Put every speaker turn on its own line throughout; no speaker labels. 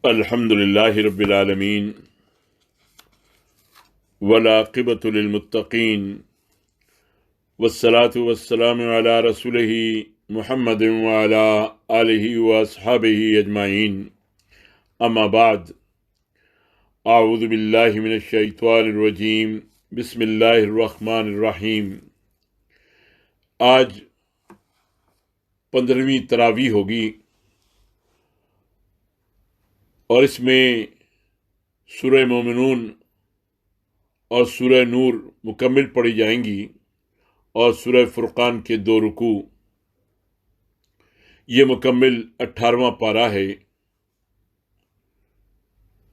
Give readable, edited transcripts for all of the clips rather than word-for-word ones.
الحمد للہ رب العالمین والعاقبۃ للمتقین والصلاة والسلام علی رسولہ محمد وعلی آلہ واصحابہ اجمعین، اما بعد، اعوذ باللہ من الشیطان الرجیم، بسم اللہ الرحمن الرحیم۔ آج 15ویں تراویح ہوگی اور اس میں سورہ مومنون اور سورہ نور مکمل پڑھی جائیں گی اور سورہ فرقان کے 2 رکوع۔ یہ مکمل 18واں پارہ ہے۔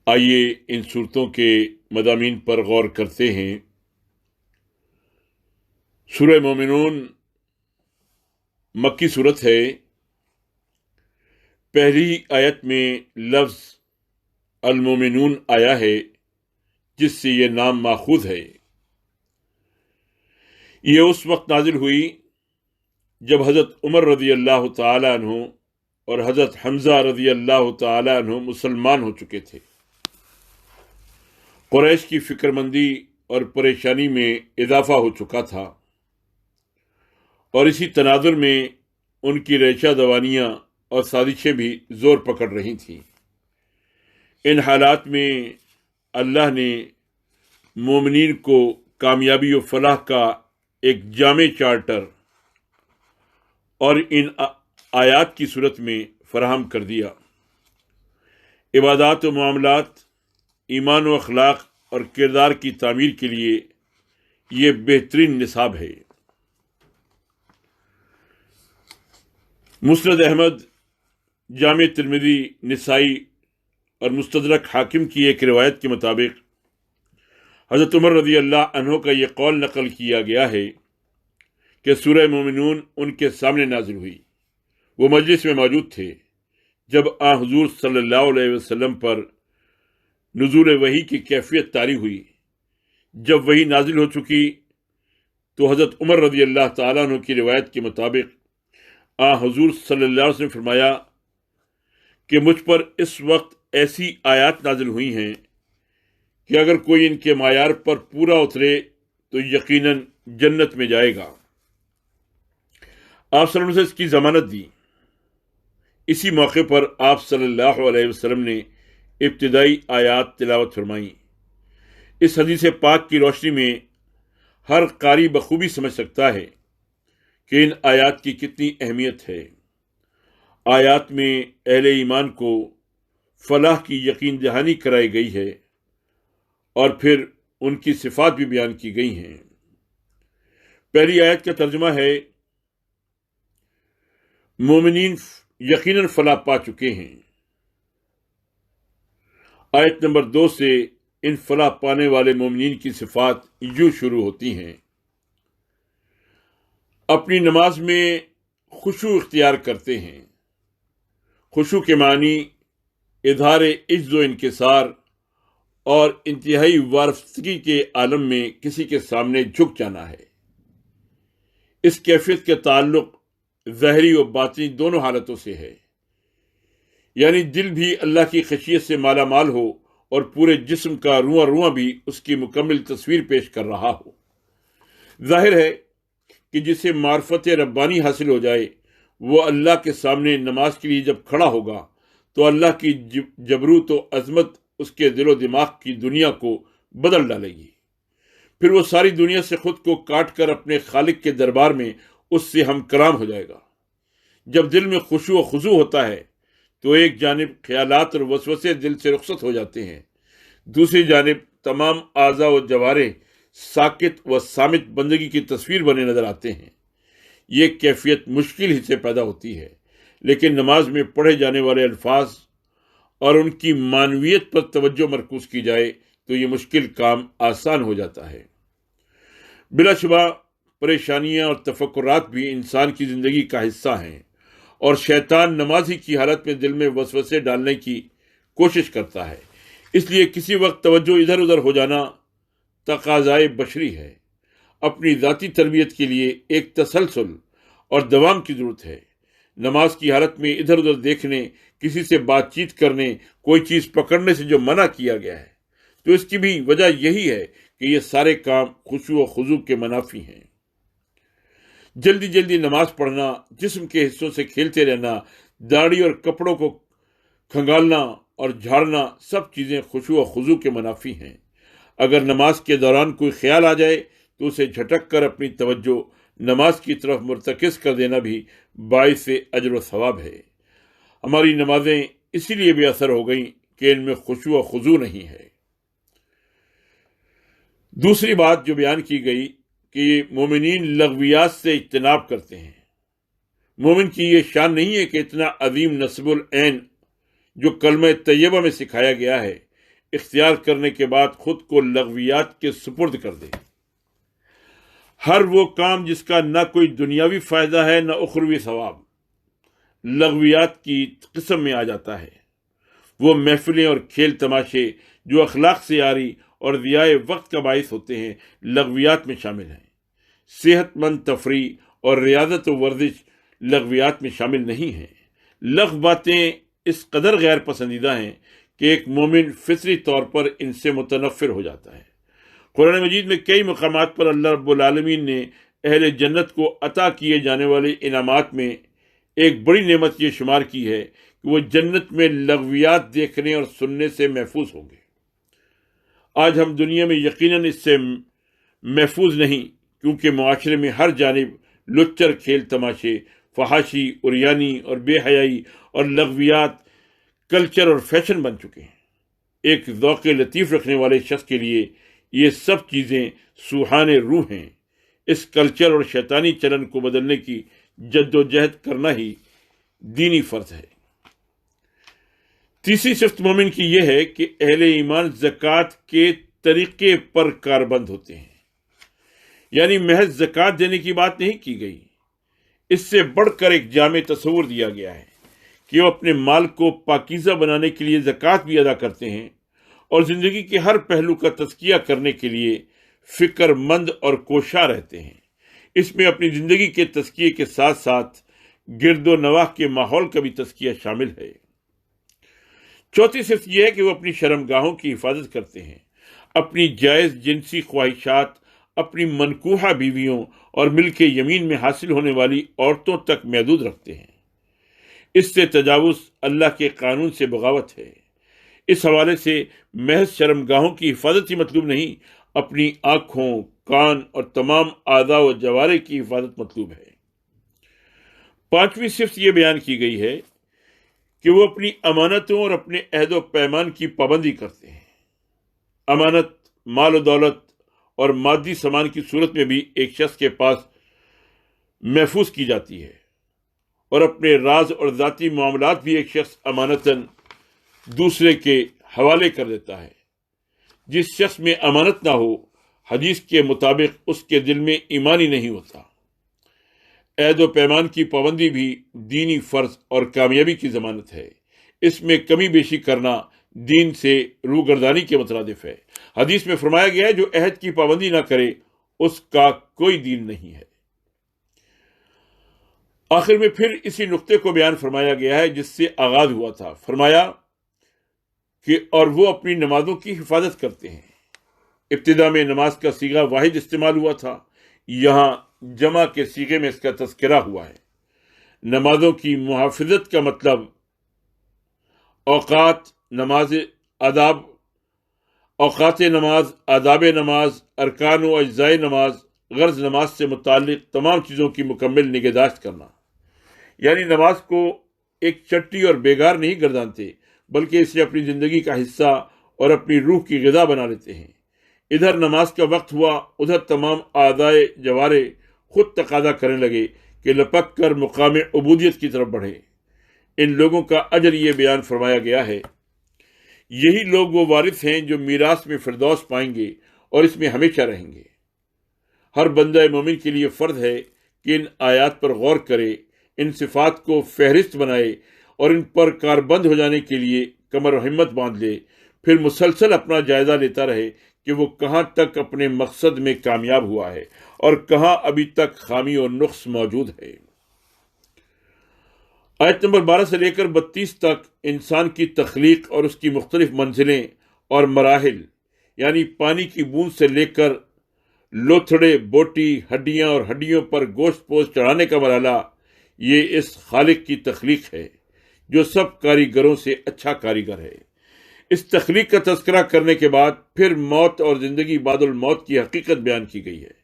آئیے ان صورتوں کے مضامین پر غور کرتے ہیں۔ سورہ مومنون مکی صورت ہے۔ پہلی آیت میں لفظ المومنون آیا ہے، جس سے یہ نام ماخوذ ہے۔ یہ اس وقت نازل ہوئی جب حضرت عمر رضی اللہ تعالی عنہ اور حضرت حمزہ رضی اللہ تعالی عنہ مسلمان ہو چکے تھے۔ قریش کی فکر مندی اور پریشانی میں اضافہ ہو چکا تھا، اور اسی تناظر میں ان کی ریشہ دوانیاں اور سازشیں بھی زور پکڑ رہی تھیں۔ ان حالات میں اللہ نے مومنین کو کامیابی و فلاح کا ایک جامع چارٹر اور ان آیات کی صورت میں فراہم کر دیا۔ عبادات و معاملات، ایمان و اخلاق اور کردار کی تعمیر کے لیے یہ بہترین نصاب ہے۔ مسند احمد، جامع ترمذی، نسائی اور مستدرک حاکم کی ایک روایت کے مطابق حضرت عمر رضی اللہ عنہ کا یہ قول نقل کیا گیا ہے کہ سورہ مومنون ان کے سامنے نازل ہوئی۔ وہ مجلس میں موجود تھے جب حضور صلی اللہ علیہ وسلم پر نزول وحی کی کیفیت طاری ہوئی۔ جب وحی نازل ہو چکی تو حضرت عمر رضی اللہ تعالیٰ عنہ کی روایت کے مطابق حضور صلی اللہ علیہ وسلم نے فرمایا کہ مجھ پر اس وقت ایسی آیات نازل ہوئی ہیں کہ اگر کوئی ان کے معیار پر پورا اترے تو یقیناً جنت میں جائے گا۔ آپ صلی اللہ علیہ وسلم سے اس کی ضمانت دی۔ اسی موقع پر آپ صلی اللہ علیہ وسلم نے ابتدائی آیات تلاوت فرمائیں۔ اس حدیث پاک کی روشنی میں ہر قاری بخوبی سمجھ سکتا ہے کہ ان آیات کی کتنی اہمیت ہے۔ آیات میں اہل ایمان کو فلاح کی یقین دہانی کرائی گئی ہے اور پھر ان کی صفات بھی بیان کی گئی ہیں۔ پہلی آیت کا ترجمہ ہے مومنین یقیناً فلاح پا چکے ہیں۔ آیت نمبر 2 سے ان فلاح پانے والے مومنین کی صفات یوں شروع ہوتی ہیں: اپنی نماز میں خشوع اختیار کرتے ہیں۔ خشوع کے معنی اظہار عجز و انکسار اور انتہائی وارفتگی کے عالم میں کسی کے سامنے جھک جانا ہے۔ اس کیفیت کے تعلق ظاہری و باطنی دونوں حالتوں سے ہے، یعنی دل بھی اللہ کی خشیت سے مالا مال ہو اور پورے جسم کا رواں رواں بھی اس کی مکمل تصویر پیش کر رہا ہو۔ ظاہر ہے کہ جسے معرفت ربانی حاصل ہو جائے وہ اللہ کے سامنے نماز کے لیے جب کھڑا ہوگا تو اللہ کی جبروت و عظمت اس کے دل و دماغ کی دنیا کو بدل ڈالے گی۔ پھر وہ ساری دنیا سے خود کو کاٹ کر اپنے خالق کے دربار میں اس سے ہم کلام ہو جائے گا۔ جب دل میں خشوع و خضوع ہوتا ہے تو ایک جانب خیالات اور وسوسے دل سے رخصت ہو جاتے ہیں، دوسری جانب تمام اعضاء و جوارح ساکت و صامت بندگی کی تصویر بنے نظر آتے ہیں۔ یہ کیفیت مشکل ہی سے پیدا ہوتی ہے، لیکن نماز میں پڑھے جانے والے الفاظ اور ان کی معنویت پر توجہ مرکوز کی جائے تو یہ مشکل کام آسان ہو جاتا ہے۔ بلا شبہ پریشانیاں اور تفکرات بھی انسان کی زندگی کا حصہ ہیں، اور شیطان نمازی کی حالت میں دل میں وسوسے ڈالنے کی کوشش کرتا ہے۔ اس لیے کسی وقت توجہ ادھر ادھر ہو جانا تقاضائے بشری ہے۔ اپنی ذاتی تربیت کے لیے ایک تسلسل اور دوام کی ضرورت ہے۔ نماز کی حالت میں ادھر ادھر دیکھنے، کسی سے بات چیت کرنے، کوئی چیز پکڑنے سے جو منع کیا گیا ہے، تو اس کی بھی وجہ یہی ہے کہ یہ سارے کام خشوع و خضوع کے منافی ہیں۔ جلدی جلدی نماز پڑھنا، جسم کے حصوں سے کھیلتے رہنا، داڑھی اور کپڑوں کو کھنگالنا اور جھاڑنا، سب چیزیں خشوع و خضوع کے منافی ہیں۔ اگر نماز کے دوران کوئی خیال آ جائے تو اسے جھٹک کر اپنی توجہ نماز کی طرف مرتکز کر دینا بھی باعث اجر و ثواب ہے۔ ہماری نمازیں اسی لیے بے اثر ہو گئیں کہ ان میں خشوع و خضوع نہیں ہے۔ دوسری بات جو بیان کی گئی کہ مومنین لغویات سے اجتناب کرتے ہیں۔ مومن کی یہ شان نہیں ہے کہ اتنا عظیم نصب العین جو کلمہ طیبہ میں سکھایا گیا ہے، اختیار کرنے کے بعد خود کو لغویات کے سپرد کر دے۔ ہر وہ کام جس کا نہ کوئی دنیاوی فائدہ ہے نہ اخروی ثواب، لغویات کی قسم میں آ جاتا ہے۔ وہ محفلیں اور کھیل تماشے جو اخلاق سے عاری اور ضیاع وقت کا باعث ہوتے ہیں، لغویات میں شامل ہیں۔ صحت مند تفریح اور ریاضت و ورزش لغویات میں شامل نہیں ہیں۔ لغو باتیں اس قدر غیر پسندیدہ ہیں کہ ایک مومن فطری طور پر ان سے متنفر ہو جاتا ہے۔ قرآن مجید میں کئی مقامات پر اللہ رب العالمین نے اہل جنت کو عطا کیے جانے والے انعامات میں ایک بڑی نعمت یہ شمار کی ہے کہ وہ جنت میں لغویات دیکھنے اور سننے سے محفوظ ہوں گے۔ آج ہم دنیا میں یقیناً اس سے محفوظ نہیں، کیونکہ معاشرے میں ہر جانب لچر کھیل تماشے، فحاشی، عریانی اور بے حیائی اور لغویات کلچر اور فیشن بن چکے ہیں۔ ایک ذوق لطیف رکھنے والے شخص کے لیے یہ سب چیزیں سوہان روح ہیں۔ اس کلچر اور شیطانی چلن کو بدلنے کی جد و جہد کرنا ہی دینی فرض ہے۔ تیسری صفت مومن کی یہ ہے کہ اہل ایمان زکوٰۃ کے طریقے پر کاربند ہوتے ہیں، یعنی محض زکوٰۃ دینے کی بات نہیں کی گئی، اس سے بڑھ کر ایک جامع تصور دیا گیا ہے کہ وہ اپنے مال کو پاکیزہ بنانے کے لیے زکوٰۃ بھی ادا کرتے ہیں اور زندگی کے ہر پہلو کا تزکیہ کرنے کے لیے فکر مند اور کوشاں رہتے ہیں۔ اس میں اپنی زندگی کے تزکیے کے ساتھ ساتھ گرد و نواح کے ماحول کا بھی تزکیہ شامل ہے۔ چوتھی صفت یہ ہے کہ وہ اپنی شرمگاہوں کی حفاظت کرتے ہیں، اپنی جائز جنسی خواہشات اپنی منکوحہ بیویوں اور ملک یمین میں حاصل ہونے والی عورتوں تک محدود رکھتے ہیں۔ اس سے تجاوز اللہ کے قانون سے بغاوت ہے۔ اس حوالے سے محض شرمگاہوں کی حفاظت ہی مطلوب نہیں، اپنی آنکھوں، کان اور تمام اعضاء و جوارح کی حفاظت مطلوب ہے۔ پانچویں صفت یہ بیان کی گئی ہے کہ وہ اپنی امانتوں اور اپنے عہد و پیمان کی پابندی کرتے ہیں۔ امانت مال و دولت اور مادی سامان کی صورت میں بھی ایک شخص کے پاس محفوظ کی جاتی ہے، اور اپنے راز اور ذاتی معاملات بھی ایک شخص امانتاً دوسرے کے حوالے کر دیتا ہے۔ جس شخص میں امانت نہ ہو، حدیث کے مطابق اس کے دل میں ایمان ہی نہیں ہوتا۔ عہد و پیمان کی پابندی بھی دینی فرض اور کامیابی کی ضمانت ہے۔ اس میں کمی بیشی کرنا دین سے روگردانی کے مترادف ہے۔ حدیث میں فرمایا گیا ہے جو عہد کی پابندی نہ کرے اس کا کوئی دین نہیں ہے۔ آخر میں پھر اسی نقطے کو بیان فرمایا گیا ہے جس سے آغاز ہوا تھا۔ فرمایا کہ اور وہ اپنی نمازوں کی حفاظت کرتے ہیں۔ ابتدا میں نماز کا صیغہ واحد استعمال ہوا تھا، یہاں جمع کے صیغے میں اس کا تذکرہ ہوا ہے۔ نمازوں کی محافظت کا مطلب اوقات نماز، اوقات نماز، آداب نماز، ارکان و اجزاء نماز، غرض نماز سے متعلق تمام چیزوں کی مکمل نگہداشت کرنا، یعنی نماز کو ایک چٹی اور بیگار نہیں گردانتے، بلکہ اسے اپنی زندگی کا حصہ اور اپنی روح کی غذا بنا لیتے ہیں۔ ادھر نماز کا وقت ہوا، ادھر تمام اعضاء جوارح خود تقاضا کرنے لگے کہ لپک کر مقام عبودیت کی طرف بڑھے۔ ان لوگوں کا اجر یہ بیان فرمایا گیا ہے، یہی لوگ وہ وارث ہیں جو میراث میں فردوس پائیں گے اور اس میں ہمیشہ رہیں گے۔ ہر بندہ مومن کے لیے فرض ہے کہ ان آیات پر غور کرے، ان صفات کو فہرست بنائے اور ان پر کاربند ہو جانے کے لیے کمر و ہمت باندھ لے، پھر مسلسل اپنا جائزہ لیتا رہے کہ وہ کہاں تک اپنے مقصد میں کامیاب ہوا ہے اور کہاں ابھی تک خامی اور نقص موجود ہے۔ آیت نمبر 12 سے لے کر 32 تک انسان کی تخلیق اور اس کی مختلف منزلیں اور مراحل، یعنی پانی کی بوند سے لے کر لوتھڑے، بوٹی، ہڈیاں اور ہڈیوں پر گوشت پوش چڑھانے کا مرحلہ، یہ اس خالق کی تخلیق ہے جو سب کاریگروں سے اچھا کاریگر ہے۔ اس تخلیق کا تذکرہ کرنے کے بعد پھر موت اور زندگی بعد الموت کی حقیقت بیان کی گئی ہے۔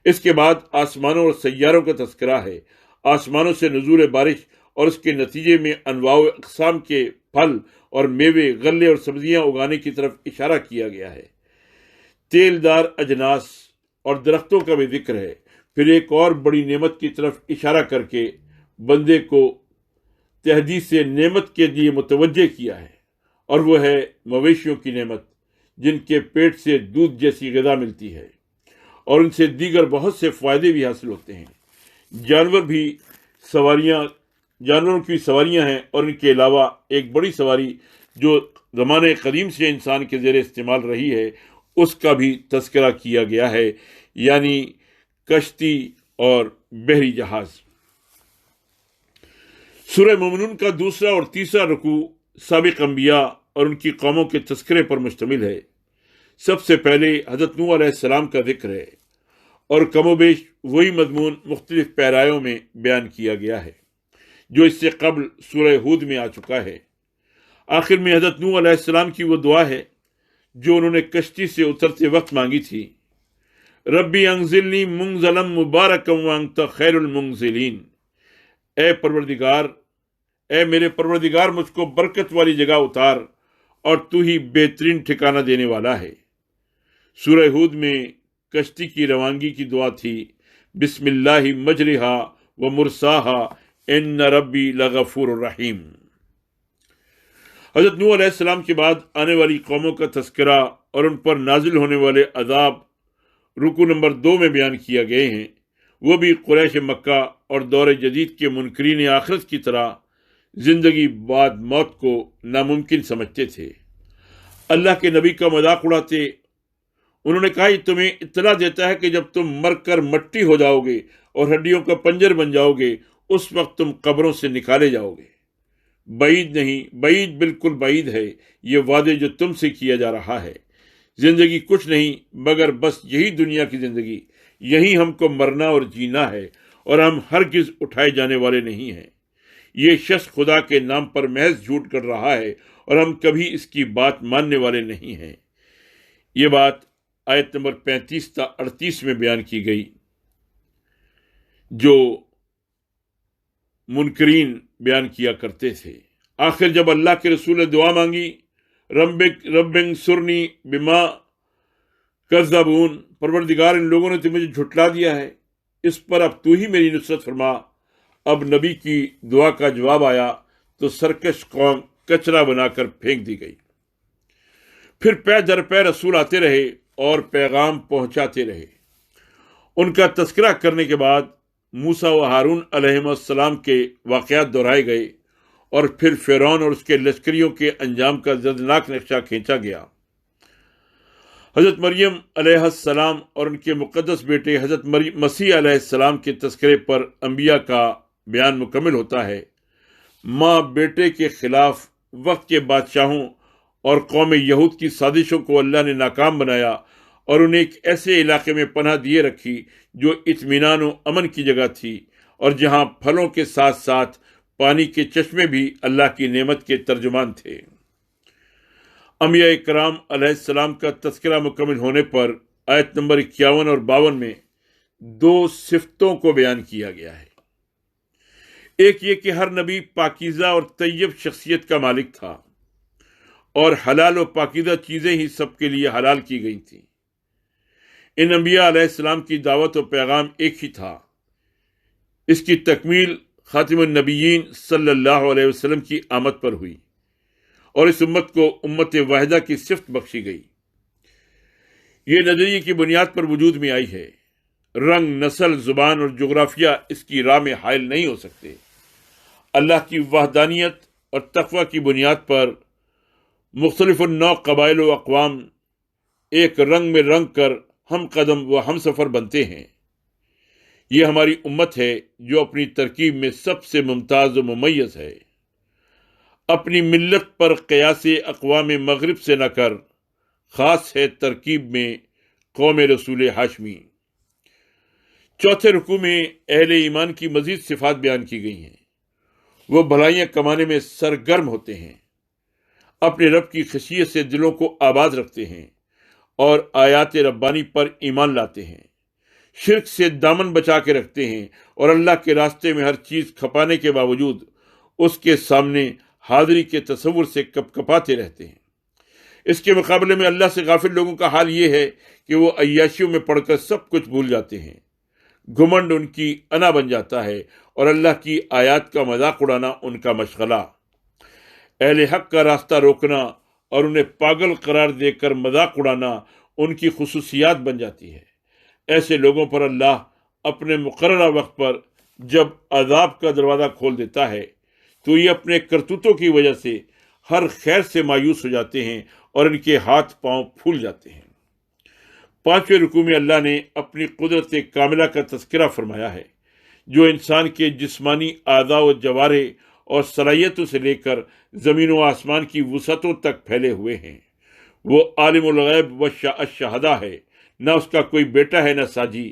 اس کے بعد آسمانوں اور سیاروں کا تذکرہ ہے، آسمانوں سے نزول بارش اور اس کے نتیجے میں انواع و اقسام کے پھل اور میوے، غلے اور سبزیاں اگانے کی طرف اشارہ کیا گیا ہے۔ تیل دار اجناس اور درختوں کا بھی ذکر ہے۔ پھر ایک اور بڑی نعمت کی طرف اشارہ کر کے بندے کو تحدید سے نعمت کے لیے متوجہ کیا ہے، اور وہ ہے مویشیوں کی نعمت، جن کے پیٹ سے دودھ جیسی غذا ملتی ہے اور ان سے دیگر بہت سے فائدے بھی حاصل ہوتے ہیں۔ جانوروں کی سواریاں ہیں، اور ان کے علاوہ ایک بڑی سواری جو زمانے قدیم سے انسان کے زیر استعمال رہی ہے، اس کا بھی تذکرہ کیا گیا ہے، یعنی کشتی اور بحری جہاز۔ سورہ مومنون کا دوسرا اور تیسرا رکوع سابق انبیاء اور ان کی قوموں کے تذکرے پر مشتمل ہے۔ سب سے پہلے حضرت نوح علیہ السلام کا ذکر ہے، اور کم و بیش وہی مضمون مختلف پیرایوں میں بیان کیا گیا ہے جو اس سے قبل سورہ ہود میں آ چکا ہے۔ آخر میں حضرت نوح علیہ السلام کی وہ دعا ہے جو انہوں نے کشتی سے اترتے وقت مانگی تھی، ربی انزلنی منزلا مبارکا وانت خیر المنزلین، اے میرے پروردگار، مجھ کو برکت والی جگہ اتار، اور تو ہی بہترین ٹھکانہ دینے والا ہے۔ سورہ ہود میں کشتی کی روانگی کی دعا تھی، بسم اللہ مجرہا و مرساہا ان ربی لغفور الرحیم۔ حضرت نوح علیہ السلام کے بعد آنے والی قوموں کا تذکرہ اور ان پر نازل ہونے والے عذاب رکوع نمبر 2 میں بیان کیا گئے ہیں۔ وہ بھی قریش مکہ اور دور جدید کے منکرین آخرت کی طرح زندگی بعد موت کو ناممکن سمجھتے تھے، اللہ کے نبی کا مذاق اڑاتے۔ انہوں نے کہا، یہ تمہیں اطلاع دیتا ہے کہ جب تم مر کر مٹی ہو جاؤ گے اور ہڈیوں کا پنجر بن جاؤ گے، اس وقت تم قبروں سے نکالے جاؤ گے۔ بعید نہیں، بعید، بالکل بعید ہے یہ وعدے جو تم سے کیا جا رہا ہے۔ زندگی کچھ نہیں مگر بس یہی دنیا کی زندگی، یہی ہم کو مرنا اور جینا ہے، اور ہم ہرگز اٹھائے جانے والے نہیں ہیں۔ یہ شخص خدا کے نام پر محض جھوٹ کر رہا ہے، اور ہم کبھی اس کی بات ماننے والے نہیں ہیں۔ یہ بات آیت نمبر 35 تا 38 میں بیان کی گئی، جو منکرین بیان کیا کرتے تھے۔ آخر جب اللہ کے رسول نے دعا مانگی، رب انصرنی بما کذبون، پروردگار ان لوگوں نے تو مجھے جھٹلا دیا ہے، اس پر اب تو ہی میری نصرت فرما۔ اب نبی کی دعا کا جواب آیا تو سرکش قوم کچرا بنا کر پھینک دی گئی۔ پھر پے در پے رسول آتے رہے اور پیغام پہنچاتے رہے۔ ان کا تذکرہ کرنے کے بعد موسیٰ و ہارون علیہم السلام کے واقعات دہرائے گئے، اور پھر فرعون اور اس کے لشکریوں کے انجام کا دردناک نقشہ کھینچا گیا۔ حضرت مریم علیہ السلام اور ان کے مقدس بیٹے حضرت مسیح علیہ السلام کے تذکرے پر انبیاء کا بیان مکمل ہوتا ہے۔ ماں بیٹے کے خلاف وقت کے بادشاہوں اور قوم یہود کی سازشوں کو اللہ نے ناکام بنایا، اور انہیں ایک ایسے علاقے میں پناہ دیے رکھی جو اطمینان و امن کی جگہ تھی، اور جہاں پھلوں کے ساتھ ساتھ پانی کے چشمے بھی اللہ کی نعمت کے ترجمان تھے۔ انبیاء کرام علیہ السلام کا تذکرہ مکمل ہونے پر آیت نمبر 51 اور 52 میں 2 صفتوں کو بیان کیا گیا ہے۔ ایک یہ کہ ہر نبی پاکیزہ اور طیب شخصیت کا مالک تھا، اور حلال و پاکیزہ چیزیں ہی سب کے لیے حلال کی گئی تھیں۔ ان انبیاء علیہ السلام کی دعوت و پیغام ایک ہی تھا۔ اس کی تکمیل خاتم النبیین صلی اللہ علیہ وسلم کی آمد پر ہوئی، اور اس امت کو امت واحدہ کی صفت بخشی گئی۔ یہ نظریے کی بنیاد پر وجود میں آئی ہے۔ رنگ، نسل، زبان اور جغرافیہ اس کی راہ میں حائل نہیں ہو سکتے۔ اللہ کی وحدانیت اور تقوی کی بنیاد پر مختلف النوع قبائل و اقوام ایک رنگ میں رنگ کر ہم قدم و ہم سفر بنتے ہیں۔ یہ ہماری امت ہے جو اپنی ترکیب میں سب سے ممتاز و ممیز ہے۔ اپنی ملت پر قیاس اقوام مغرب سے نہ کر، خاص ہے ترکیب میں قوم رسول ہاشمی۔ چوتھے رکوع میں اہل ایمان کی مزید صفات بیان کی گئی ہیں۔ وہ بھلائیاں کمانے میں سرگرم ہوتے ہیں، اپنے رب کی خشیت سے دلوں کو آباد رکھتے ہیں اور آیات ربانی پر ایمان لاتے ہیں، شرک سے دامن بچا کے رکھتے ہیں اور اللہ کے راستے میں ہر چیز کھپانے کے باوجود اس کے سامنے حاضری کے تصور سے کپ کپاتے رہتے ہیں۔ اس کے مقابلے میں اللہ سے غافل لوگوں کا حال یہ ہے کہ وہ عیاشیوں میں پڑھ کر سب کچھ بھول جاتے ہیں۔ گھمنڈ ان کی انا بن جاتا ہے اور اللہ کی آیات کا مذاق اڑانا ان کا مشغلہ۔ اہل حق کا راستہ روکنا اور انہیں پاگل قرار دے کر مذاق اڑانا ان کی خصوصیات بن جاتی ہے۔ ایسے لوگوں پر اللہ اپنے مقررہ وقت پر جب عذاب کا دروازہ کھول دیتا ہے تو یہ اپنے کرتوتوں کی وجہ سے ہر خیر سے مایوس ہو جاتے ہیں اور ان کے ہاتھ پاؤں پھول جاتے ہیں۔ پانچویں رکوع میں اللہ نے اپنی قدرت کاملہ کا تذکرہ فرمایا ہے، جو انسان کے جسمانی اعضاء و جوارح اور صلاحیتوں سے لے کر زمین و آسمان کی وسعتوں تک پھیلے ہوئے ہیں۔ وہ عالم الغیب و الشہادہ ہے، نہ اس کا کوئی بیٹا ہے نہ ساجی۔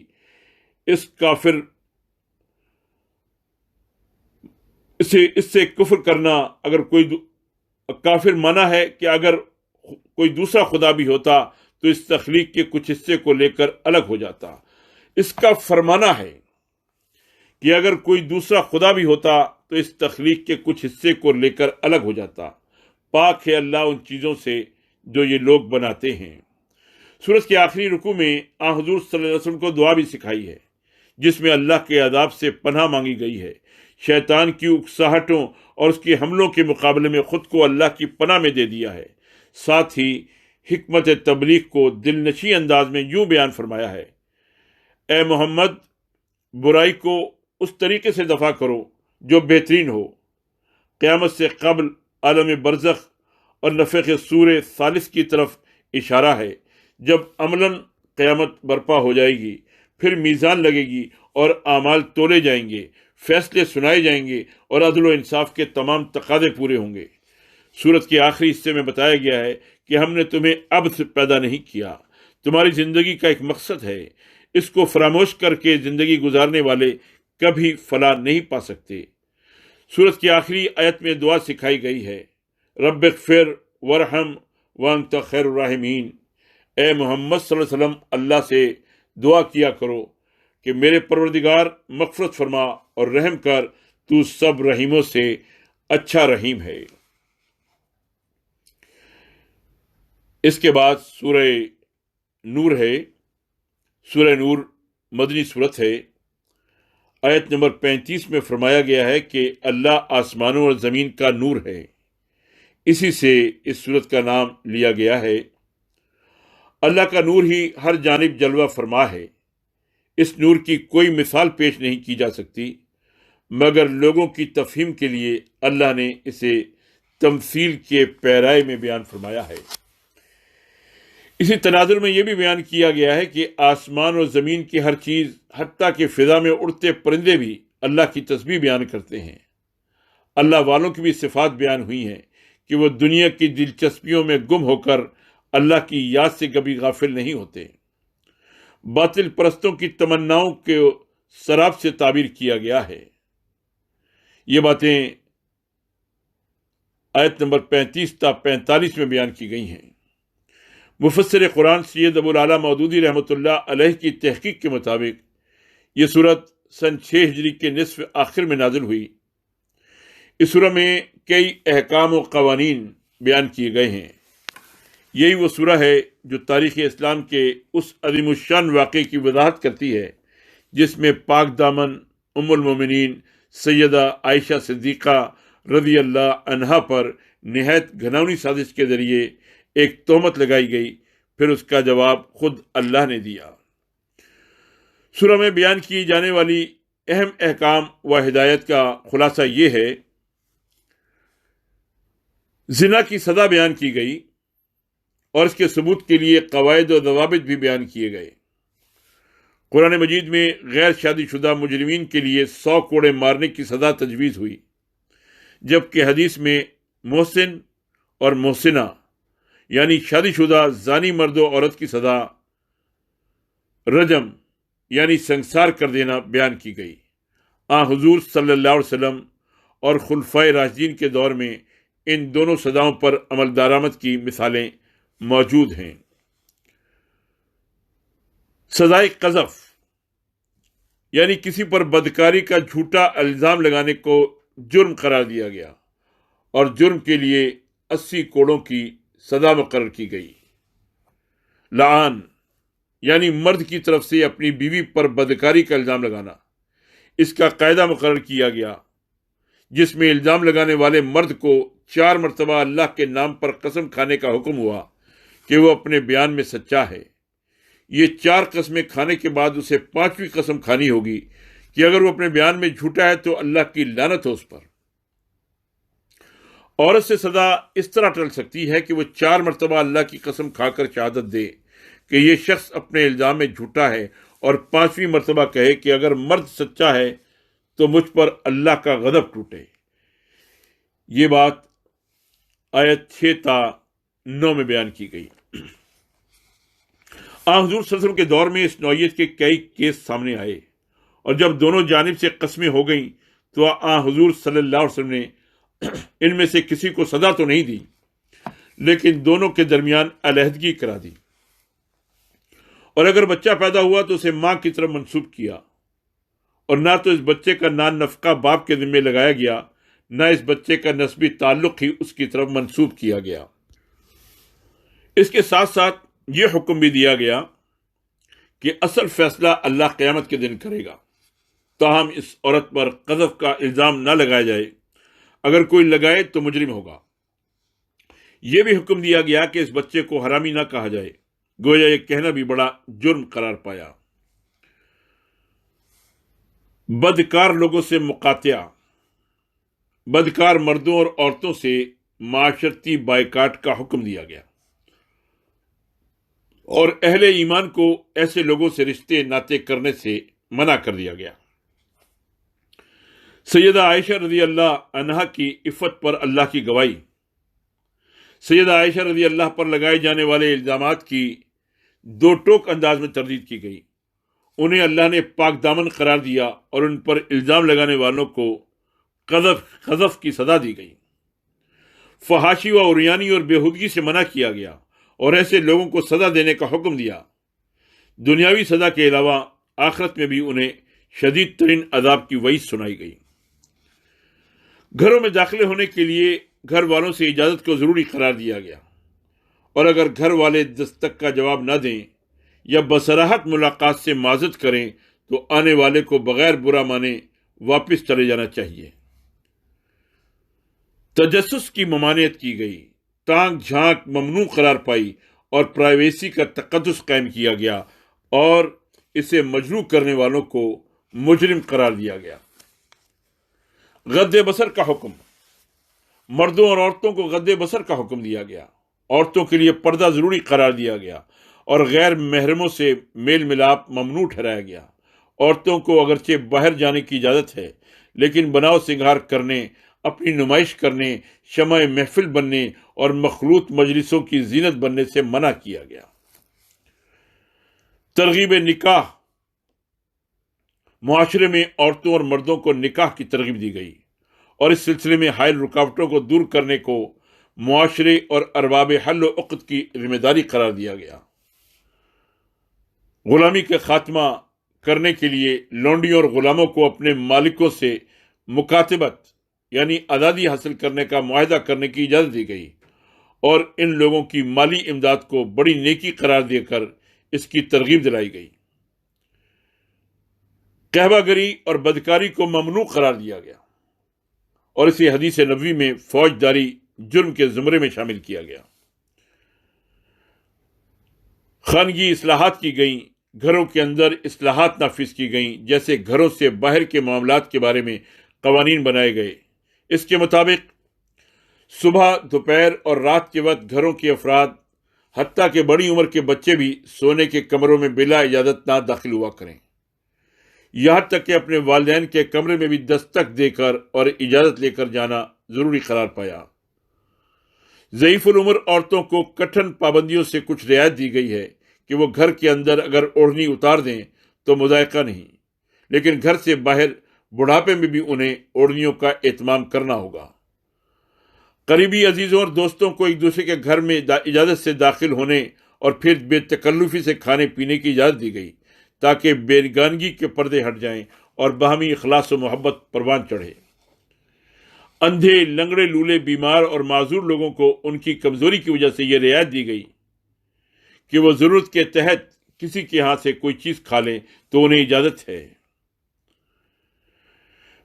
اس سے کفر کرنا، اگر کوئی کافر مانا ہے کہ اگر کوئی دوسرا خدا بھی ہوتا تو اس تخلیق کے کچھ حصے کو لے کر الگ ہو جاتا۔ اس کا فرمانا ہے کہ اگر کوئی دوسرا خدا بھی ہوتا تو اس تخلیق کے کچھ حصے کو لے کر الگ ہو جاتا۔ پاک ہے اللہ ان چیزوں سے جو یہ لوگ بناتے ہیں۔ سورت کے آخری رکوع میں حضور صلی اللہ علیہ وسلم کو دعا بھی سکھائی ہے، جس میں اللہ کے عذاب سے پناہ مانگی گئی ہے، شیطان کی اکساہٹوں اور اس کے حملوں کے مقابلے میں خود کو اللہ کی پناہ میں دے دیا ہے۔ ساتھ ہی حکمت تبلیغ کو دل نشیں انداز میں یوں بیان فرمایا ہے: اے محمد، برائی کو اس طریقے سے دفع کرو جو بہترین ہو۔ قیامت سے قبل عالم برزخ اور نفخ صور ثالث کی طرف اشارہ ہے، جب عملاً قیامت برپا ہو جائے گی، پھر میزان لگے گی اور اعمال تولے جائیں گے، فیصلے سنائے جائیں گے اور عدل و انصاف کے تمام تقاضے پورے ہوں گے۔ سورت کے آخری حصے میں بتایا گیا ہے کہ ہم نے تمہیں عبث پیدا نہیں کیا، تمہاری زندگی کا ایک مقصد ہے، اس کو فراموش کر کے زندگی گزارنے والے کبھی فلاح نہیں پا سکتے۔ سورت کی آخری آیت میں دعا سکھائی گئی ہے: رب اغفر ورحم وانت خیر الراحمین۔ اے محمد صلی اللہ علیہ وسلم، اللہ سے دعا کیا کرو کہ میرے پروردگار مغفرت فرما اور رحم کر، تو سب رحیموں سے اچھا رحیم ہے۔ اس کے بعد سورہ نور ہے۔ سورہ نور مدنی سورت ہے۔ آیت نمبر 35 میں فرمایا گیا ہے کہ اللہ آسمانوں اور زمین کا نور ہے۔ اسی سے اس سورت کا نام لیا گیا ہے۔ اللہ کا نور ہی ہر جانب جلوہ فرما ہے۔ اس نور کی کوئی مثال پیش نہیں کی جا سکتی، مگر لوگوں کی تفہیم کے لیے اللہ نے اسے تمثیل کے پیرائے میں بیان فرمایا ہے۔ اسی تناظر میں یہ بھی بیان کیا گیا ہے کہ آسمان اور زمین کی ہر چیز، حتیٰ کہ فضا میں اڑتے پرندے بھی اللہ کی تسبیح بیان کرتے ہیں۔ اللہ والوں کی بھی صفات بیان ہوئی ہیں کہ وہ دنیا کی دلچسپیوں میں گم ہو کر اللہ کی یاد سے کبھی غافل نہیں ہوتے۔ باطل پرستوں کی تمناؤں کے سراب سے تعبیر کیا گیا ہے۔ یہ باتیں آیت نمبر 35 تا 45 میں بیان کی گئی ہیں۔ مفسر قرآن سید ابو العلا مودودی رحمۃ اللہ علیہ کی تحقیق کے مطابق یہ سورت سن 6 ہجری کے نصف آخر میں نازل ہوئی۔ اس سورہ میں کئی احکام و قوانین بیان کیے گئے ہیں۔ یہی وہ سورہ ہے جو تاریخ اسلام کے اس عظیم الشان واقعے کی وضاحت کرتی ہے جس میں پاک دامن ام المومنین سیدہ عائشہ صدیقہ رضی اللہ عنہا پر نہایت گھناؤنی سازش کے ذریعے ایک تہمت لگائی گئی، پھر اس کا جواب خود اللہ نے دیا۔ سورہ میں بیان کی جانے والی اہم احکام و ہدایت کا خلاصہ یہ ہے: زنا کی سزا بیان کی گئی اور اس کے ثبوت کے لیے قواعد و ضوابط بھی بیان کیے گئے۔ قرآن مجید میں غیر شادی شدہ مجرمین کے لیے 100 کوڑے مارنے کی سزا تجویز ہوئی، جبکہ حدیث میں محسن اور محسنہ یعنی شادی شدہ زانی مرد و عورت کی سزا رجم یعنی سنگسار کر دینا بیان کی گئی۔ حضور صلی اللہ علیہ وسلم اور خلفائے راشدین کے دور میں ان دونوں سزاؤں پر عمل درآمد کی مثالیں موجود ہیں۔ سزائے قذف یعنی کسی پر بدکاری کا جھوٹا الزام لگانے کو جرم قرار دیا گیا اور جرم کے لیے 80 کوڑوں کی سزا مقرر کی گئی۔ لعان یعنی مرد کی طرف سے اپنی بیوی پر بدکاری کا الزام لگانا، اس کا قاعدہ مقرر کیا گیا جس میں الزام لگانے والے مرد کو 4 مرتبہ اللہ کے نام پر قسم کھانے کا حکم ہوا کہ وہ اپنے بیان میں سچا ہے۔ یہ 4 قسمیں کھانے کے بعد اسے 5ویں قسم کھانی ہوگی کہ اگر وہ اپنے بیان میں جھوٹا ہے تو اللہ کی لعنت ہو اس پر۔ عورت سے سزا اس طرح ٹل سکتی ہے کہ وہ 4 مرتبہ اللہ کی قسم کھا کر شہادت دے کہ یہ شخص اپنے الزام میں جھوٹا ہے، اور 5ویں مرتبہ کہے کہ اگر مرد سچا ہے تو مجھ پر اللہ کا غضب ٹوٹے۔ یہ بات آیت 6 تا 9 میں بیان کی گئی۔ حضور صلی اللہ علیہ وسلم کے دور میں اس نوعیت کے کئی کیس سامنے آئے، اور جب دونوں جانب سے قسمیں ہو گئیں تو حضور صلی اللہ علیہ وسلم نے ان میں سے کسی کو سزا تو نہیں دی، لیکن دونوں کے درمیان علیحدگی کرا دی، اور اگر بچہ پیدا ہوا تو اسے ماں کی طرف منسوب کیا، اور نہ تو اس بچے کا نان نفقہ باپ کے ذمہ لگایا گیا، نہ اس بچے کا نسبی تعلق ہی اس کی طرف منسوب کیا گیا۔ اس کے ساتھ ساتھ یہ حکم بھی دیا گیا کہ اصل فیصلہ اللہ قیامت کے دن کرے گا، تاہم اس عورت پر قذف کا الزام نہ لگایا جائے، اگر کوئی لگائے تو مجرم ہوگا۔ یہ بھی حکم دیا گیا کہ اس بچے کو حرامی نہ کہا جائے، گویا یہ کہنا بھی بڑا جرم قرار پایا۔ بدکار لوگوں سے مقاطعہ، بدکار مردوں اور عورتوں سے معاشرتی بائیکاٹ کا حکم دیا گیا، اور اہل ایمان کو ایسے لوگوں سے رشتے ناطے کرنے سے منع کر دیا گیا۔ سیدہ عائشہ رضی اللہ عنہا کی عفت پر اللہ کی گواہی۔ سیدہ عائشہ رضی اللہ پر لگائے جانے والے الزامات کی 2 ٹوک انداز میں تردید کی گئی۔ انہیں اللہ نے پاک دامن قرار دیا اور ان پر الزام لگانے والوں کو قذف کی سزا دی گئی۔ فحاشی و عریانی اور بےہودگی سے منع کیا گیا، اور ایسے لوگوں کو سزا دینے کا حکم دیا۔ دنیاوی سزا کے علاوہ آخرت میں بھی انہیں شدید ترین عذاب کی وعید سنائی گئی۔ گھروں میں داخلے ہونے کے لیے گھر والوں سے اجازت کو ضروری قرار دیا گیا، اور اگر گھر والے دستک کا جواب نہ دیں یا بصراحت ملاقات سے معذرت کریں تو آنے والے کو بغیر برا مانے واپس چلے جانا چاہیے۔ تجسس کی ممانعت کی گئی، تانک جھانک ممنوع قرار پائی، اور پرائیویسی کا تقدس قائم کیا گیا، اور اسے مجروح کرنے والوں کو مجرم قرار دیا گیا۔ غض بصر کا حکم، مردوں اور عورتوں کو غض بصر کا حکم دیا گیا۔ عورتوں کے لیے پردہ ضروری قرار دیا گیا، اور غیر محرموں سے میل ملاپ ممنوع ٹھہرایا گیا۔ عورتوں کو اگرچہ باہر جانے کی اجازت ہے، لیکن بناؤ سنگھار کرنے، اپنی نمائش کرنے، شمع محفل بننے اور مخلوط مجلسوں کی زینت بننے سے منع کیا گیا۔ ترغیب نکاح، معاشرے میں عورتوں اور مردوں کو نکاح کی ترغیب دی گئی، اور اس سلسلے میں حائل رکاوٹوں کو دور کرنے کو معاشرے اور ارباب حل و عقد کی ذمہ داری قرار دیا گیا۔ غلامی کا خاتمہ کرنے کے لیے لونڈیوں اور غلاموں کو اپنے مالکوں سے مکاتبت یعنی آزادی حاصل کرنے کا معاہدہ کرنے کی اجازت دی گئی، اور ان لوگوں کی مالی امداد کو بڑی نیکی قرار دے کر اس کی ترغیب دلائی گئی۔ قہوہ گری اور بدکاری کو ممنوع قرار دیا گیا، اور اسے حدیث نبوی میں فوجداری جرم کے زمرے میں شامل کیا گیا۔ خانگی اصلاحات کی گئیں، گھروں کے اندر اصلاحات نافذ کی گئیں، جیسے گھروں سے باہر کے معاملات کے بارے میں قوانین بنائے گئے۔ اس کے مطابق صبح، دوپہر اور رات کے وقت گھروں کے افراد حتیٰ کہ بڑی عمر کے بچے بھی سونے کے کمروں میں بلا اجازت نہ داخل ہوا کریں، یہاں تک کہ اپنے والدین کے کمرے میں بھی دستک دے کر اور اجازت لے کر جانا ضروری قرار پایا۔ ضعیف العمر عورتوں کو کٹھن پابندیوں سے کچھ رعایت دی گئی ہے کہ وہ گھر کے اندر اگر اوڑھنی اتار دیں تو مضائقہ نہیں، لیکن گھر سے باہر بڑھاپے میں بھی انہیں اوڑھنیوں کا اہتمام کرنا ہوگا۔ قریبی عزیزوں اور دوستوں کو ایک دوسرے کے گھر میں اجازت سے داخل ہونے اور پھر بے تکلفی سے کھانے پینے کی اجازت دی گئی تاکہ بیگانگی کے پردے ہٹ جائیں اور باہمی اخلاص و محبت پروان چڑھے۔ اندھے، لنگڑے، لولے، بیمار اور معذور لوگوں کو ان کی کمزوری کی وجہ سے یہ رعایت دی گئی کہ وہ ضرورت کے تحت کسی کے ہاتھ سے کوئی چیز کھا لیں تو انہیں اجازت ہے۔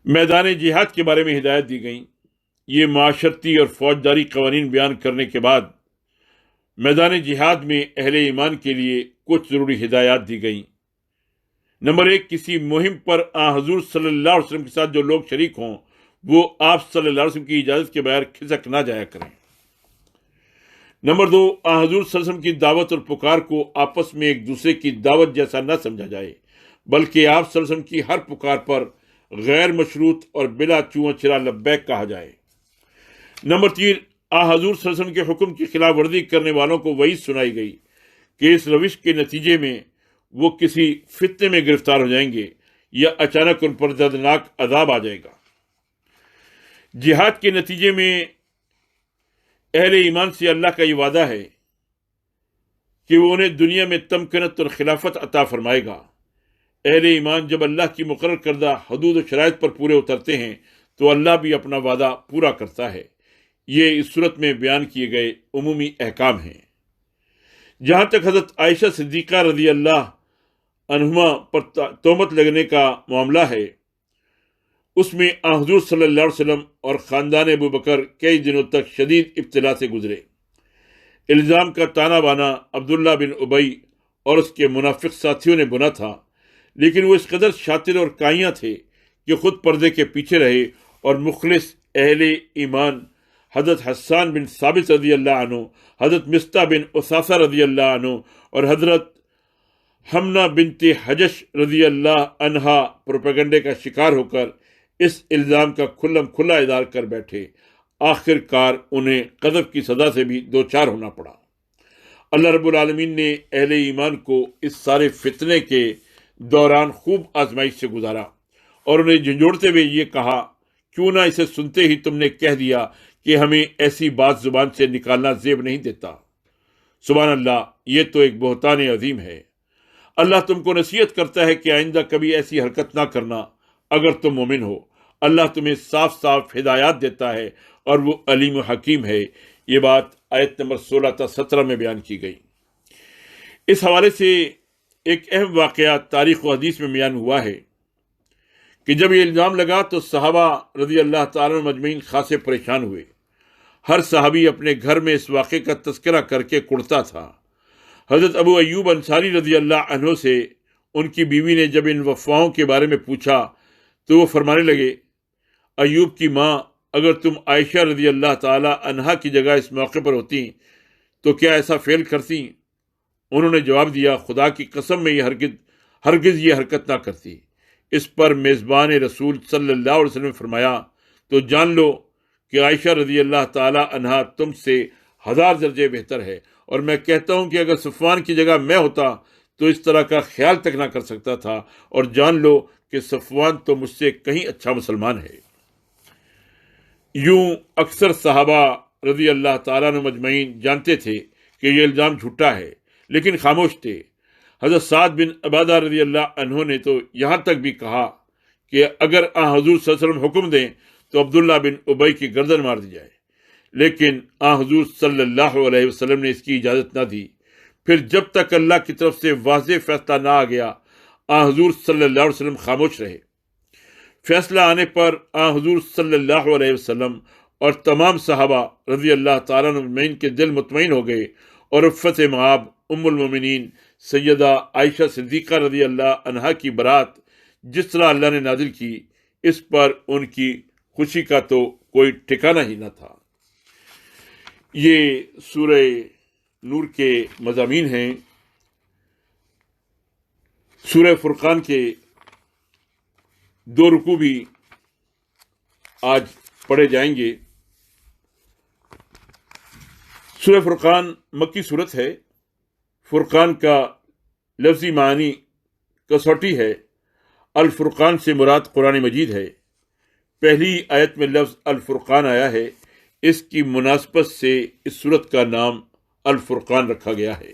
میدان جہاد کے بارے میں ہدایت دی گئی۔ یہ معاشرتی اور فوجداری قوانین بیان کرنے کے بعد میدان جہاد میں اہل ایمان کے لیے کچھ ضروری ہدایات دی گئیں۔ نمبر 1، کسی مہم پر حضور صلی اللہ علیہ وسلم کے ساتھ جو لوگ شریک ہوں وہ آپ صلی اللہ علیہ وسلم کی اجازت کے بغیر کھسک نہ جایا کریں۔ نمبر 2، حضور صلی اللہ علیہ وسلم کی دعوت اور پکار کو آپس میں ایک دوسرے کی دعوت جیسا نہ سمجھا جائے، بلکہ آپ صلی اللہ علیہ وسلم کی ہر پکار پر غیر مشروط اور بلا چوں چرا لبیک کہا جائے۔ نمبر 3، حضور صلی اللہ علیہ وسلم کے حکم کی خلاف ورزی کرنے والوں کو وعید سنائی گئی کہ اس روش کے نتیجے میں وہ کسی فتنے میں گرفتار ہو جائیں گے یا اچانک ان پر دردناک عذاب آ جائے گا۔ جہاد کے نتیجے میں اہل ایمان سے اللہ کا یہ وعدہ ہے کہ وہ انہیں دنیا میں تمکنت اور خلافت عطا فرمائے گا۔ اہل ایمان جب اللہ کی مقرر کردہ حدود و شرائط پر پورے اترتے ہیں تو اللہ بھی اپنا وعدہ پورا کرتا ہے۔ یہ اس صورت میں بیان کیے گئے عمومی احکام ہیں۔ جہاں تک حضرت عائشہ صدیقہ رضی اللہ عنہما پر تہمت لگنے کا معاملہ ہے، اس میں حضور صلی اللہ علیہ وسلم اور خاندان ابو بکر کئی دنوں تک شدید ابتلا سے گزرے۔ الزام کا تانا بانا عبداللہ بن ابی اور اس کے منافق ساتھیوں نے بنا تھا، لیکن وہ اس قدر شاطر اور کائیاں تھے کہ خود پردے کے پیچھے رہے اور مخلص اہل ایمان حضرت حسان بن ثابت رضی اللہ عنہ، حضرت مصطح بن اثاثہ رضی اللہ عنہ اور حضرت حمنہ بنت حجش رضی اللہ عنہا پروپیگنڈے کا شکار ہو کر اس الزام کا کھلم کھلا اظہار کر بیٹھے۔ آخر کار انہیں قذف کی سزا سے بھی دوچار ہونا پڑا۔ اللہ رب العالمین نے اہل ایمان کو اس سارے فتنے کے دوران خوب آزمائش سے گزارا اور انہیں جھنجھوڑتے ہوئے یہ کہا، کیوں نہ اسے سنتے ہی تم نے کہہ دیا کہ ہمیں ایسی بات زبان سے نکالنا زیب نہیں دیتا۔ سبحان اللہ، یہ تو ایک بہتان عظیم ہے۔ اللہ تم کو نصیحت کرتا ہے کہ آئندہ کبھی ایسی حرکت نہ کرنا اگر تم مومن ہو۔ اللہ تمہیں صاف صاف ہدایات دیتا ہے اور وہ علیم و حکیم ہے۔ یہ بات آیت نمبر 16 تا 17 میں بیان کی گئی۔ اس حوالے سے ایک اہم واقعہ تاریخ و حدیث میں بیان ہوا ہے کہ جب یہ الزام لگا تو صحابہ رضی اللہ تعالیٰ مجمعین خاصے پریشان ہوئے۔ ہر صحابی اپنے گھر میں اس واقعے کا تذکرہ کر کے کڑتا تھا۔ حضرت ابو ایوب انصاری رضی اللہ عنہ سے ان کی بیوی نے جب ان افواہوں کے بارے میں پوچھا تو وہ فرمانے لگے، ایوب کی ماں، اگر تم عائشہ رضی اللہ تعالی عنہا کی جگہ اس موقع پر ہوتی تو کیا ایسا فعل کرتی؟ انہوں نے جواب دیا، خدا کی قسم میں یہ ہرگز یہ حرکت نہ کرتی۔ اس پر میزبان رسول صلی اللہ علیہ وسلم نے فرمایا، تو جان لو کہ عائشہ رضی اللہ تعالی عنہا تم سے 1000 درجے بہتر ہے، اور میں کہتا ہوں کہ اگر صفوان کی جگہ میں ہوتا تو اس طرح کا خیال تک نہ کر سکتا تھا، اور جان لو کہ صفوان تو مجھ سے کہیں اچھا مسلمان ہے۔ یوں اکثر صحابہ رضی اللہ تعالیٰ عنہ مجمعین جانتے تھے کہ یہ الزام جھوٹا ہے، لیکن خاموش تھے۔ حضرت سعد بن عبادہ رضی اللہ عنہ نے تو یہاں تک بھی کہا کہ اگر حضور صلی اللہ علیہ وسلم حکم دیں تو عبداللہ بن ابی کی گردن مار دی جائے، لیکن حضور صلی اللہ علیہ وسلم نے اس کی اجازت نہ دی۔ پھر جب تک اللہ کی طرف سے واضح فیصلہ نہ آ گیا، حضور صلی اللہ علیہ وسلم خاموش رہے۔ فیصلہ آنے پر حضور صلی اللہ علیہ وسلم اور تمام صحابہ رضی اللہ تعالیٰ عنہ کے دل مطمئن ہو گئے، اور عفت مآب ام المومنین سیدہ عائشہ صدیقہ رضی اللہ عنہا کی برات جس طرح اللہ نے نازل کی، اس پر ان کی خوشی کا تو کوئی ٹھکانہ ہی نہ تھا۔ یہ سورہ نور کے مضامین ہیں۔ سورہ فرقان کے 2 رکوع بھی آج پڑھے جائیں گے۔ سورہ فرقان مکی صورت ہے۔ فرقان کا لفظی معنی کسوٹی ہے۔ الفرقان سے مراد قرآن مجید ہے۔ پہلی آیت میں لفظ الفرقان آیا ہے، اس کی مناسبت سے اس سورت کا نام الفرقان رکھا گیا ہے۔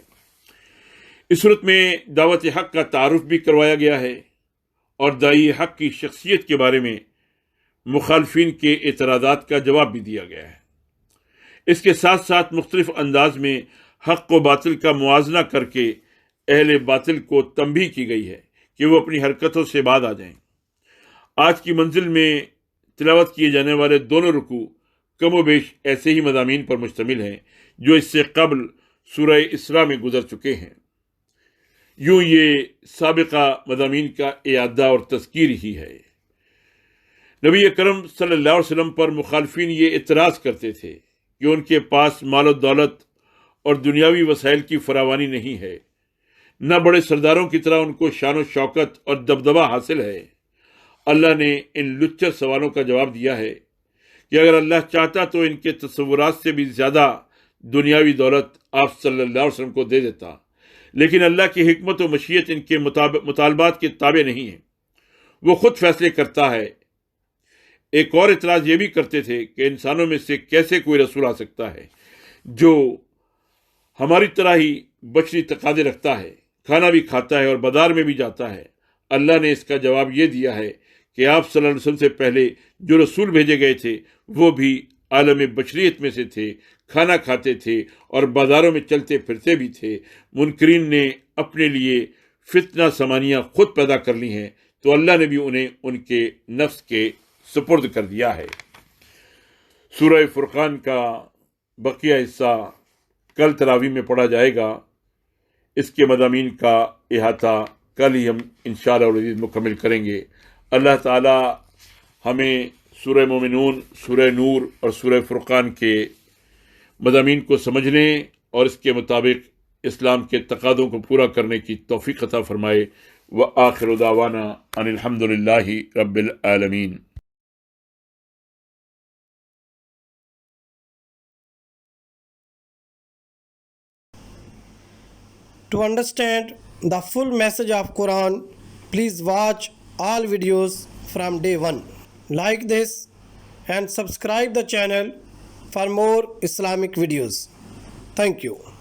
اس صورت میں دعوت حق کا تعارف بھی کروایا گیا ہے اور داعی حق کی شخصیت کے بارے میں مخالفین کے اعتراضات کا جواب بھی دیا گیا ہے۔ اس کے ساتھ ساتھ مختلف انداز میں حق و باطل کا موازنہ کر کے اہل باطل کو تنبیہ کی گئی ہے کہ وہ اپنی حرکتوں سے باز آ جائیں۔ آج کی منزل میں تلاوت کیے جانے والے دونوں رکوع کم و بیش ایسے ہی مضامین پر مشتمل ہیں جو اس سے قبل سورہ اسراء میں گزر چکے ہیں۔ یوں یہ سابقہ مضامین کا اعادہ اور تذکیر ہی ہے۔ نبی اکرم صلی اللہ علیہ وسلم پر مخالفین یہ اعتراض کرتے تھے کہ ان کے پاس مال و دولت اور دنیاوی وسائل کی فراوانی نہیں ہے، نہ بڑے سرداروں کی طرح ان کو شان و شوکت اور دبدبہ حاصل ہے۔ اللہ نے ان لچر سوالوں کا جواب دیا ہے کہ اگر اللہ چاہتا تو ان کے تصورات سے بھی زیادہ دنیاوی دولت آپ صلی اللہ علیہ وسلم کو دے دیتا، لیکن اللہ کی حکمت و مشیت ان کے مطالبات کے تابع نہیں ہے، وہ خود فیصلے کرتا ہے۔ ایک اور اعتراض یہ بھی کرتے تھے کہ انسانوں میں سے کیسے کوئی رسول آ سکتا ہے جو ہماری طرح ہی بشری تقاضے رکھتا ہے، کھانا بھی کھاتا ہے اور بازار میں بھی جاتا ہے۔ اللہ نے اس کا جواب یہ دیا ہے کہ آپ صلی اللہ علیہ وسلم سے پہلے جو رسول بھیجے گئے تھے وہ بھی عالم بشریت میں سے تھے، کھانا کھاتے تھے اور بازاروں میں چلتے پھرتے بھی تھے۔ منکرین نے اپنے لیے فتنہ سمانیاں خود پیدا کر لی ہیں تو اللہ نے بھی انہیں ان کے نفس کے سپرد کر دیا ہے۔ سورہ فرقان کا بقیہ حصہ کل تراویح میں پڑھا جائے گا۔ اس کے مضامین کا احاطہ کل ہی ہم انشاءاللہ العزیز مکمل کریں گے۔ اللہ تعالی ہمیں سورہ مومنون، سورہ نور اور سورہ فرقان کے مضامین کو سمجھنے اور اس کے مطابق اسلام کے تقاضوں کو پورا کرنے کی توفیق عطا فرمائے۔ وآخر دعوانا ان الحمد للہ رب العالمین۔
To understand the full message of Quran, please watch all videos from day one. Like this and subscribe the channel for more Islamic videos. Thank you.